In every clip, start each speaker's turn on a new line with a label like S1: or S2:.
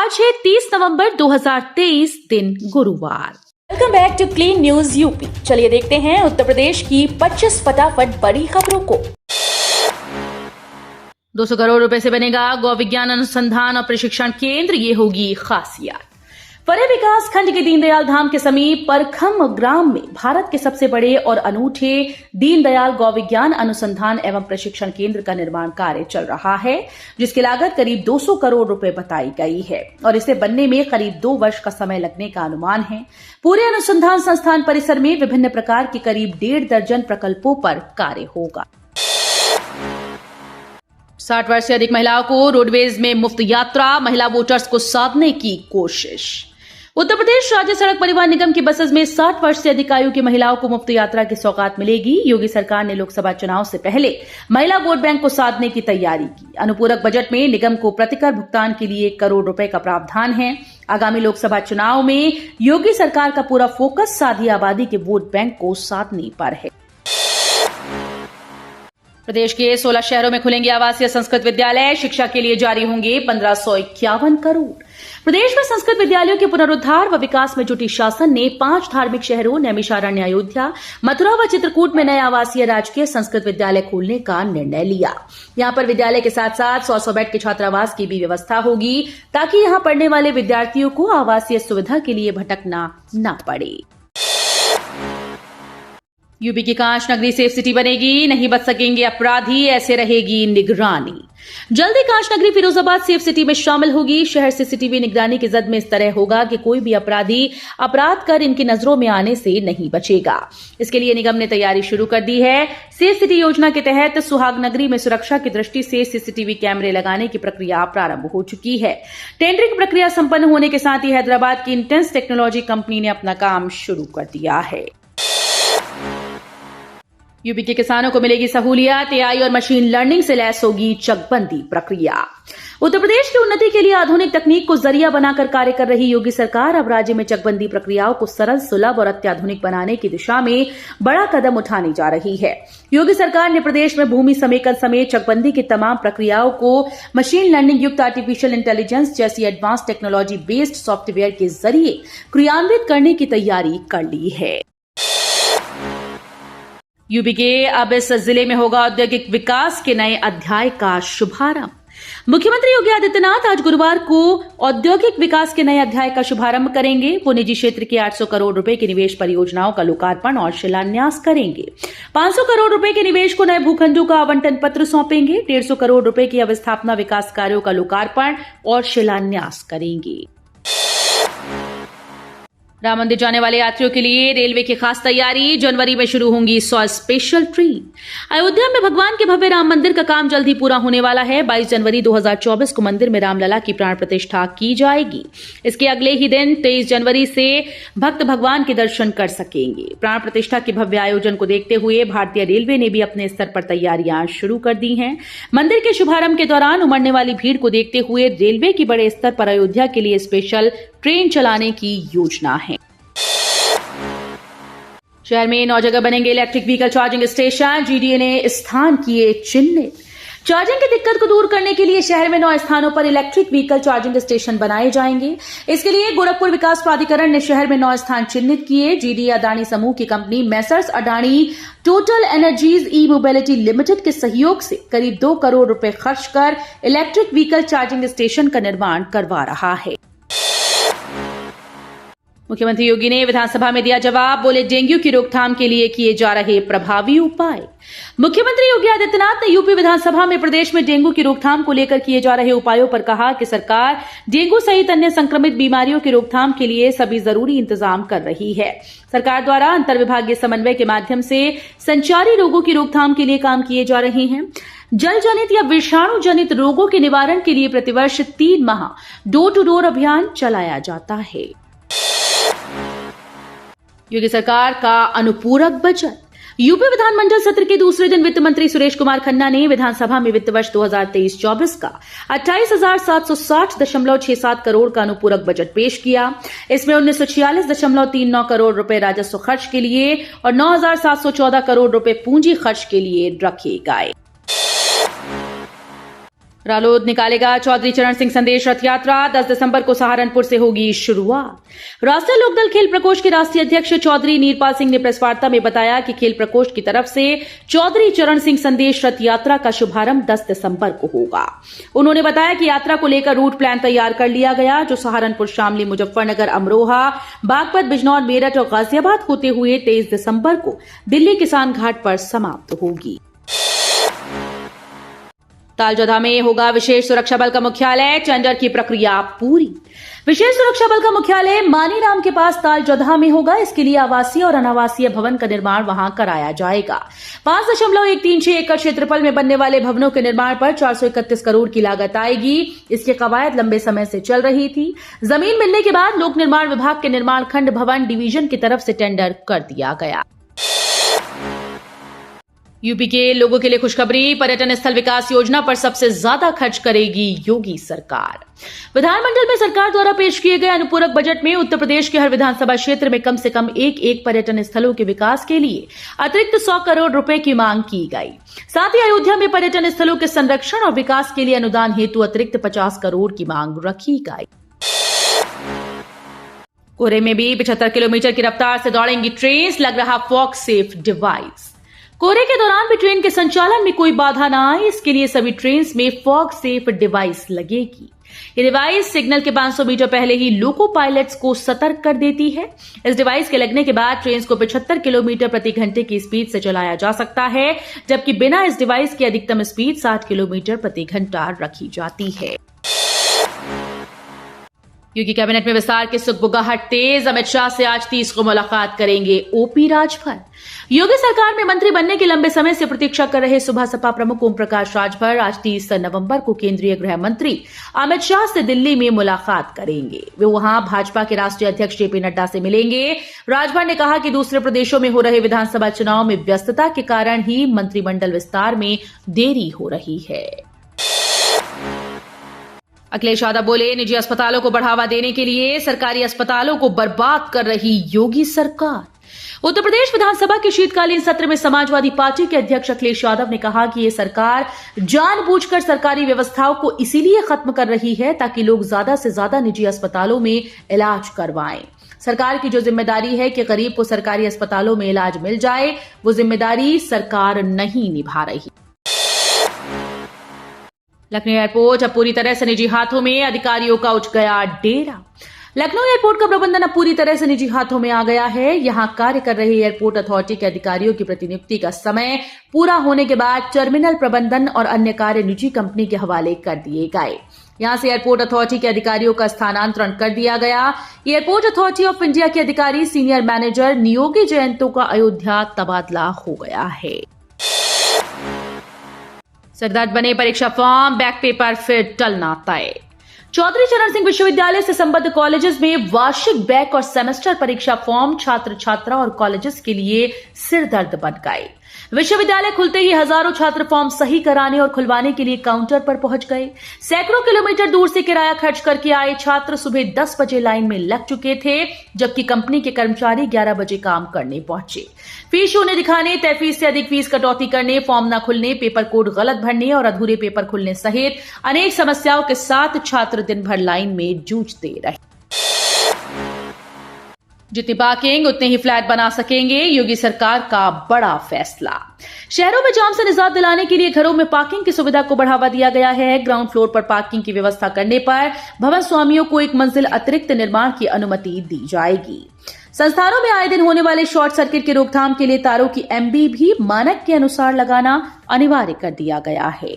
S1: आज है 30 नवंबर 2023 दिन गुरुवार।
S2: Welcome back to clean news UP. चलिए देखते हैं उत्तर प्रदेश की 25 फटाफट बड़ी खबरों को।
S1: 200 करोड़ रुपए से बनेगा गौ विज्ञान अनुसंधान और प्रशिक्षण केंद्र, ये होगी खासियत। फरे विकास खंड के दीनदयाल धाम के समीप परखम ग्राम में भारत के सबसे बड़े और अनूठे दीनदयाल गौ विज्ञान अनुसंधान एवं प्रशिक्षण केंद्र का निर्माण कार्य चल रहा है, जिसकी लागत करीब 200 करोड़ रुपए बताई गई है और इसे बनने में करीब 2 वर्ष का समय लगने का अनुमान है। पूरे अनुसंधान संस्थान परिसर में विभिन्न प्रकार के करीब 1.5 दर्जन प्रकल्पों पर कार्य होगा। 60 वर्ष से अधिक महिलाओं को रोडवेज में मुफ्त यात्रा, महिला वोटर्स को साधने की कोशिश। उत्तर प्रदेश राज्य सड़क परिवहन निगम की बसेस में 60 वर्ष से अधिक आयु की महिलाओं को मुफ्त यात्रा की सौगात मिलेगी। योगी सरकार ने लोकसभा चुनाव से पहले महिला वोट बैंक को साधने की तैयारी की। अनुपूरक बजट में निगम को प्रतिकर भुगतान के लिए 1 करोड़ रुपए का प्रावधान है। आगामी लोकसभा चुनाव में योगी सरकार का पूरा फोकस सादी आबादी के वोट बैंक को साधने पर है। प्रदेश के 16 शहरों में खुलेंगे आवासीय संस्कृत विद्यालय, शिक्षा के लिए जारी होंगे 1551 करोड़। प्रदेश में संस्कृत विद्यालयों के पुनरुद्धार व विकास में जुटी शासन ने 5 धार्मिक शहरों नैमिषारण्य, अयोध्या, मथुरा व चित्रकूट में नए आवासीय राजकीय संस्कृत विद्यालय खोलने का निर्णय लिया। यहां पर विद्यालय के साथ साथ 100 बेड के छात्रावास की भी व्यवस्था होगी, ताकि यहां पढ़ने वाले विद्यार्थियों को आवासीय सुविधा के लिए भटकना न पड़े। यूपी की कांच नगरी सेफ सिटी बनेगी, नहीं बच सकेंगे अपराधी, ऐसे रहेगी निगरानी। जल्दी कांच नगरी फिरोजाबाद सेफ सिटी में शामिल होगी। शहर सीसीटीवी निगरानी की जद में इस तरह होगा कि कोई भी अपराधी अपराध कर इनकी नजरों में आने से नहीं बचेगा। इसके लिए निगम ने तैयारी शुरू कर दी है। सेफ सिटी योजना के तहत सुहाग नगरी में सुरक्षा की दृष्टि से सीसीटीवी कैमरे लगाने की प्रक्रिया प्रारंभ हो चुकी है। टेंडरिंग प्रक्रिया संपन्न होने के साथ ही हैदराबाद की इंटेंस टेक्नोलॉजी कंपनी ने अपना काम शुरू कर दिया है। यूपी के किसानों को मिलेगी सहूलियत, एआई और मशीन लर्निंग से लैस होगी चकबंदी प्रक्रिया। उत्तर प्रदेश की उन्नति के लिए आधुनिक तकनीक को जरिया बनाकर कार्य कर रही योगी सरकार अब राज्य में चकबंदी प्रक्रियाओं को सरल, सुलभ और अत्याधुनिक बनाने की दिशा में बड़ा कदम उठाने जा रही है। योगी सरकार ने प्रदेश में भूमि समेकन समेत चकबंदी की तमाम प्रक्रियाओं को मशीन लर्निंग युक्त आर्टिफिशियल इंटेलिजेंस जैसी एडवांस टेक्नोलॉजी बेस्ड सॉफ्टवेयर के जरिए क्रियान्वित करने की तैयारी कर ली है। यूपी के अब इस जिले में होगा औद्योगिक विकास के नए अध्याय का शुभारंभ। मुख्यमंत्री योगी आदित्यनाथ आज गुरुवार को औद्योगिक विकास के नए अध्याय का शुभारंभ करेंगे। वो निजी क्षेत्र की 800 करोड़ रुपए की निवेश परियोजनाओं का लोकार्पण और शिलान्यास करेंगे। 500 करोड़ रुपए के निवेश को नए भूखंडों का आवंटन पत्र सौंपेंगे। 150 करोड़ रुपए की अवस्थापना विकास कार्यों का लोकार्पण और शिलान्यास करेंगे। राम मंदिर जाने वाले यात्रियों के लिए रेलवे की खास तैयारी, जनवरी में शुरू होंगी 100 स्पेशल ट्रेन। अयोध्या में भगवान के भव्य राम मंदिर का काम जल्द ही पूरा होने वाला है। 22 जनवरी 2024 को मंदिर में रामलला की प्राण प्रतिष्ठा की जाएगी। इसके अगले ही दिन 23 जनवरी से भक्त भगवान के दर्शन कर सकेंगे। प्राण प्रतिष्ठा के भव्य आयोजन को देखते हुए भारतीय रेलवे ने भी अपने स्तर पर तैयारियां शुरू कर दी हैं। मंदिर के शुभारंभ के दौरान उमड़ने वाली भीड़ को देखते हुए रेलवे की बड़े स्तर पर अयोध्या के लिए स्पेशल ट्रेन चलाने की योजना है। शहर में 9 जगह बनेंगे electric vehicle charging station, GDA ने स्थान किए चिन्हित। चार्जिंग की दिक्कत को दूर करने के लिए शहर में 9 स्थानों पर इलेक्ट्रिक व्हीकल चार्जिंग स्टेशन बनाए जाएंगे। इसके लिए गोरखपुर विकास प्राधिकरण ने शहर में 9 स्थान चिन्हित किए। जीडीए अडानी समूह की कंपनी messrs Adani Total Energies e mobility limited के सहयोग से करीब 2 करोड़ रुपए खर्च कर इलेक्ट्रिक व्हीकल चार्जिंग स्टेशन का निर्माण करवा रहा है। मुख्यमंत्री योगी ने विधानसभा में दिया जवाब, बोले डेंगू की रोकथाम के लिए किए जा रहे प्रभावी उपाय। मुख्यमंत्री योगी आदित्यनाथ ने यूपी विधानसभा में प्रदेश में डेंगू की रोकथाम को लेकर किए जा रहे उपायों पर कहा कि सरकार डेंगू सहित अन्य संक्रमित बीमारियों की रोकथाम के लिए सभी जरूरी इंतजाम कर रही है। सरकार द्वारा अंतर्विभागीय समन्वय के माध्यम से संचारी रोगों की रोकथाम के लिए काम किए जा रहे हैं। जल जनित या विषाणु जनित रोगों के निवारण के लिए प्रतिवर्ष 3 माह डोर टू डोर अभियान चलाया जाता है। योगी सरकार का अनुपूरक बजट। यूपी विधानमंडल सत्र के दूसरे दिन वित्त मंत्री सुरेश कुमार खन्ना ने विधानसभा में वित्त वर्ष 2023-24 का 28,760.67 करोड़ का अनुपूरक बजट पेश किया। इसमें 1946.39 करोड़ रुपए राजस्व खर्च के लिए और 9,714 करोड़ रुपए पूंजी खर्च के लिए रखे गए। रालोद निकालेगा चौधरी चरण सिंह संदेश रथ यात्रा। 10 दिसंबर को सहारनपुर से होगी शुरुआत। राष्ट्रीय लोकदल खेल प्रकोष्ठ के राष्ट्रीय अध्यक्ष चौधरी नीरपाल सिंह ने प्रेस वार्ता में बताया कि खेल प्रकोष्ठ की तरफ से चौधरी चरण सिंह संदेश रथ यात्रा का शुभारंभ 10 दिसंबर को होगा। उन्होंने बताया कि यात्रा को लेकर रूट प्लान तैयार कर लिया गया, जो सहारनपुर, शामली, मुजफ्फरनगर, अमरोहा, बागपत, बिजनौर, मेरठ और गाजियाबाद होते हुए 23 दिसंबर को दिल्ली किसान घाट पर समाप्त होगी। तालजोधा में होगा विशेष सुरक्षा बल का मुख्यालय, टेंडर की प्रक्रिया पूरी। विशेष सुरक्षा बल का मुख्यालय मानीराम के पास तालजोधा में होगा। इसके लिए आवासीय और अनावासीय भवन का निर्माण वहां कराया जाएगा। 5.136 एकड़ क्षेत्रफल में बनने वाले भवनों के निर्माण पर 431 करोड़ की लागत आएगी। इसकी कवायद लंबे समय से चल रही थी। जमीन मिलने के बाद लोक निर्माण विभाग के निर्माण खंड भवन डिवीजन की तरफ से टेंडर कर दिया गया। यूपी के लोगों के लिए खुशखबरी, पर्यटन स्थल विकास योजना पर सबसे ज्यादा खर्च करेगी योगी सरकार। विधानमंडल में सरकार द्वारा पेश किए गए अनुपूरक बजट में उत्तर प्रदेश के हर विधानसभा क्षेत्र में कम से कम एक पर्यटन स्थलों के विकास के लिए अतिरिक्त 100 करोड़ रुपए की मांग की गई। साथ ही अयोध्या में पर्यटन स्थलों के संरक्षण और विकास के लिए अनुदान हेतु अतिरिक्त 50 करोड़ की मांग रखी गई। कोरे में भी 75 किलोमीटर की रफ्तार से दौड़ेंगी ट्रेन, लग रहा फॉग सेफ डिवाइस। कोरे के दौरान भी ट्रेन के संचालन में कोई बाधा न आए, इसके लिए सभी ट्रेन में फॉग सेफ डिवाइस लगेगी। ये डिवाइस सिग्नल के 500 मीटर पहले ही लोको पायलट्स को सतर्क कर देती है। इस डिवाइस के लगने के बाद ट्रेन को 75 किलोमीटर प्रति घंटे की स्पीड से चलाया जा सकता है, जबकि बिना इस डिवाइस की अधिकतम स्पीड 60 किलोमीटर प्रति घंटा रखी जाती है। योगी कैबिनेट में विस्तार की सुगबुगाहट तेज, अमित शाह से आज 30 को मुलाकात करेंगे ओपी राजभर। योगी सरकार में मंत्री बनने की लंबे समय से प्रतीक्षा कर रहे सुबह सपा प्रमुख ओम प्रकाश राजभर आज 30 नवंबर को केंद्रीय गृह मंत्री अमित शाह से दिल्ली में मुलाकात करेंगे। वे वहां भाजपा के राष्ट्रीय अध्यक्ष जेपी नड्डा से मिलेंगे। राजभर ने कहा कि दूसरे प्रदेशों में हो रहे विधानसभा चुनाव में व्यस्तता के कारण ही मंत्रिमंडल विस्तार में देरी हो रही है। अखिलेश यादव बोले, निजी अस्पतालों को बढ़ावा देने के लिए सरकारी अस्पतालों को बर्बाद कर रही योगी सरकार। उत्तर प्रदेश विधानसभा के शीतकालीन सत्र में समाजवादी पार्टी के अध्यक्ष अखिलेश यादव ने कहा कि ये सरकार जानबूझकर सरकारी व्यवस्थाओं को इसीलिए खत्म कर रही है ताकि लोग ज्यादा से ज्यादा निजी अस्पतालों में इलाज करवाएं। सरकार की जो जिम्मेदारी है कि गरीब को सरकारी अस्पतालों में इलाज मिल जाए, वो जिम्मेदारी सरकार नहीं निभा रही। लखनऊ एयरपोर्ट अब पूरी तरह से निजी हाथों में, अधिकारियों का उठ गया डेरा। लखनऊ एयरपोर्ट का प्रबंधन अब पूरी तरह से निजी हाथों में आ गया है। यहां कार्य कर रहे एयरपोर्ट अथॉरिटी के अधिकारियों की प्रतिनियुक्ति का समय पूरा होने के बाद टर्मिनल प्रबंधन और अन्य कार्य निजी कंपनी के हवाले कर दिए गए। यहां से एयरपोर्ट अथॉरिटी के अधिकारियों का स्थानांतरण कर दिया गया। एयरपोर्ट अथॉरिटी ऑफ इंडिया के अधिकारी सीनियर मैनेजर नियोगी जयंतों का अयोध्या तबादला हो गया है। सरदर्द बने परीक्षा फॉर्म, बैक पेपर फिर टलना तय। चौधरी चरण सिंह विश्वविद्यालय से संबद्ध कॉलेजेस में वार्षिक बैक और सेमेस्टर परीक्षा फॉर्म छात्र छात्रा और कॉलेजेस के लिए सिरदर्द बन गए। विश्वविद्यालय खुलते ही हजारों छात्र फॉर्म सही कराने और खुलवाने के लिए काउंटर पर पहुंच गए। सैकड़ों किलोमीटर दूर से किराया खर्च करके आए छात्र सुबह 10 बजे लाइन में लग चुके थे, जबकि कंपनी के कर्मचारी 11 बजे काम करने पहुंचे। फीस शून्य दिखाने, तय फीस से अधिक फीस कटौती करने, फॉर्म न खुलने, पेपर कोड गलत भरने और अधूरे पेपर खुलने सहित अनेक समस्याओं के साथ छात्र दिन भर लाइन में जूझते रहे। जितनी पार्किंग उतने ही फ्लैट बना सकेंगे, योगी सरकार का बड़ा फैसला। शहरों में जाम से निजात दिलाने के लिए घरों में पार्किंग की सुविधा को बढ़ावा दिया गया है। ग्राउंड फ्लोर पर पार्किंग की व्यवस्था करने पर भवन स्वामियों को एक मंजिल अतिरिक्त निर्माण की अनुमति दी जाएगी। संस्थानों में आए दिन होने वाले शॉर्ट सर्किट की रोकथाम के लिए तारों की एमबी भी मानक के अनुसार लगाना अनिवार्य कर दिया गया है।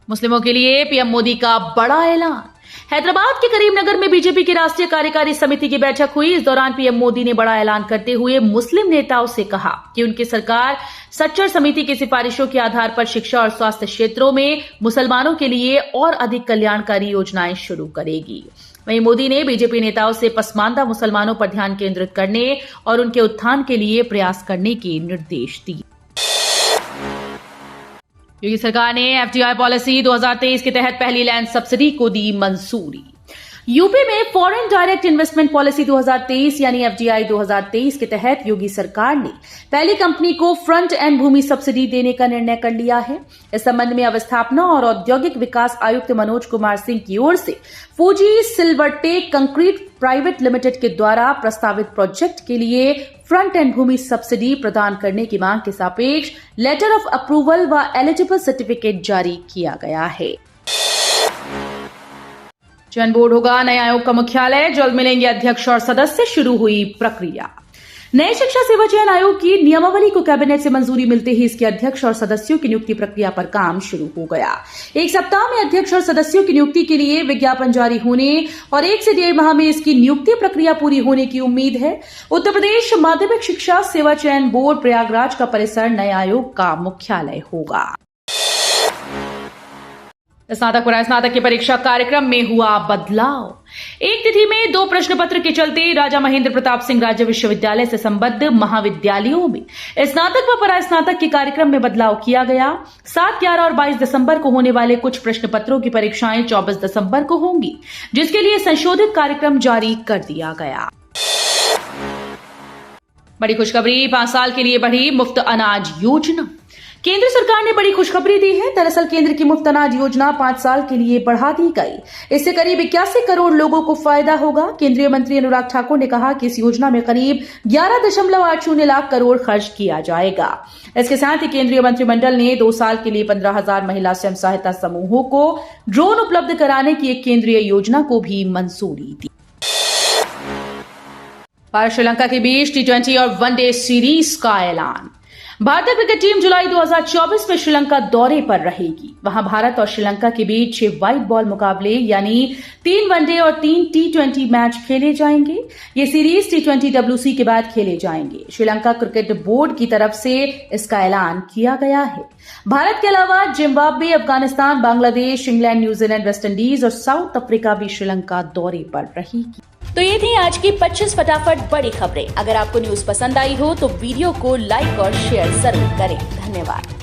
S1: मुस्लिमों के लिए पीएम मोदी का बड़ा ऐलान। हैदराबाद के करीमनगर में बीजेपी की राष्ट्रीय कार्यकारी समिति की बैठक हुई। इस दौरान पीएम मोदी ने बड़ा ऐलान करते हुए मुस्लिम नेताओं से कहा कि उनकी सरकार सच्चर समिति की सिफारिशों के आधार पर शिक्षा और स्वास्थ्य क्षेत्रों में मुसलमानों के लिए और अधिक कल्याणकारी योजनाएं शुरू करेगी। वहीं मोदी ने बीजेपी नेताओं से पसमानदा मुसलमानों पर ध्यान केंद्रित करने और उनके उत्थान के लिए प्रयास करने के निर्देश दिए। योगी सरकार ने एफडीआई पॉलिसी 2023 के तहत पहली लैंड सब्सिडी को दी मंजूरी। यूपी में फॉरेन डायरेक्ट इन्वेस्टमेंट पॉलिसी 2023 यानी एफडीआई 2023 के तहत योगी सरकार ने पहली कंपनी को फ्रंट एंड भूमि सब्सिडी देने का निर्णय कर लिया है। इस संबंध में अवस्थापना और औद्योगिक विकास आयुक्त मनोज कुमार सिंह की ओर से फूजी सिल्वरटेक कंक्रीट प्राइवेट लिमिटेड के द्वारा प्रस्तावित प्रोजेक्ट के लिए फ्रंट एंड भूमि सब्सिडी प्रदान करने की मांग के सापेक्ष लेटर ऑफ अप्रूवल व एलिजिबल सर्टिफिकेट जारी किया गया है। चयन बोर्ड होगा नए आयोग का मुख्यालय, जल्द मिलेंगे अध्यक्ष और सदस्य, शुरू हुई प्रक्रिया। नए शिक्षा सेवा चयन आयोग की नियमावली को कैबिनेट से मंजूरी मिलते ही इसके अध्यक्ष और सदस्यों की नियुक्ति प्रक्रिया पर काम शुरू हो गया। एक सप्ताह में अध्यक्ष और सदस्यों की नियुक्ति के लिए विज्ञापन जारी होने और 1 से 1.5 माह में इसकी नियुक्ति प्रक्रिया पूरी होने की उम्मीद है। उत्तर प्रदेश माध्यमिक शिक्षा सेवा चयन बोर्ड प्रयागराज का परिसर नए आयोग का मुख्यालय होगा। स्नातक व स्नातक की परीक्षा कार्यक्रम में हुआ बदलाव। एक तिथि में 2 प्रश्न पत्र के चलते राजा महेंद्र प्रताप सिंह राज्य विश्वविद्यालय से संबद्ध महाविद्यालयों में स्नातक व परास्नातक के कार्यक्रम में बदलाव किया गया। 7, 11 और 22 दिसंबर को होने वाले कुछ प्रश्न पत्रों की परीक्षाएं 24 दिसंबर को होंगी, जिसके लिए संशोधित कार्यक्रम जारी कर दिया गया। बड़ी खुशखबरी, 5 साल के लिए बढ़ी मुफ्त अनाज योजना। केंद्र सरकार ने बड़ी खुशखबरी दी है। दरअसल केंद्र की मुफ्त अनाज योजना 5 साल के लिए बढ़ा दी गई। इससे करीब 81 करोड़ लोगों को फायदा होगा। केंद्रीय मंत्री अनुराग ठाकुर ने कहा कि इस योजना में करीब 11.80 लाख करोड़ खर्च किया जाएगा। इसके साथ ही केंद्रीय मंत्रिमंडल ने 2 साल के लिए 15,000 महिला स्वयं सहायता समूहों को ड्रोन उपलब्ध कराने की एक केंद्रीय योजना को भी मंजूरी दी। भारत श्रीलंका के बीच T20 और वनडे सीरीज का ऐलान। भारतीय क्रिकेट टीम जुलाई 2024 में श्रीलंका दौरे पर रहेगी। वहां भारत और श्रीलंका के बीच 6 व्हाइट बॉल मुकाबले यानी 3 वनडे और 3 T20 मैच खेले जाएंगे। ये सीरीज T20 WC के बाद खेले जाएंगे। श्रीलंका क्रिकेट बोर्ड की तरफ से इसका ऐलान किया गया है। भारत के अलावा Zimbabwe, Afghanistan, Bangladesh, England, New Zealand, West Indies और साउथ अफ्रीका भी श्रीलंका दौरे पर रहेगी।
S2: तो ये थी आज की 25 फटाफट बड़ी खबरें। अगर आपको न्यूज पसंद आई हो तो वीडियो को लाइक और शेयर जरूर करें। धन्यवाद।